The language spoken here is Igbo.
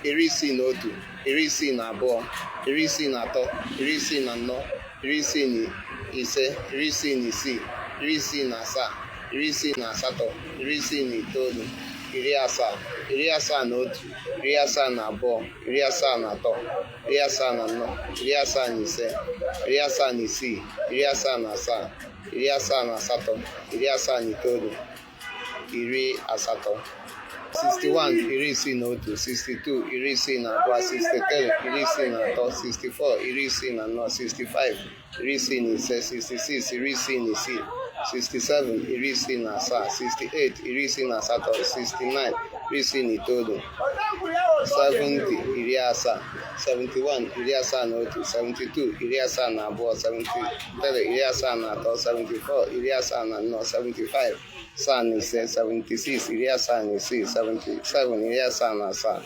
61, 62, 63, 64, 65, 66, 67, 68, 69, 70, 71, 72, 73, 74, 75, 76, 77, 78, 79, 80. 61, 61, 62, 62, 63, 64, 64, 65, 66, 66, 67, 68, 68, 69, 70, 70, 71, 72, 72, 73, 74, 74, 75, 76, 76, 76, 77,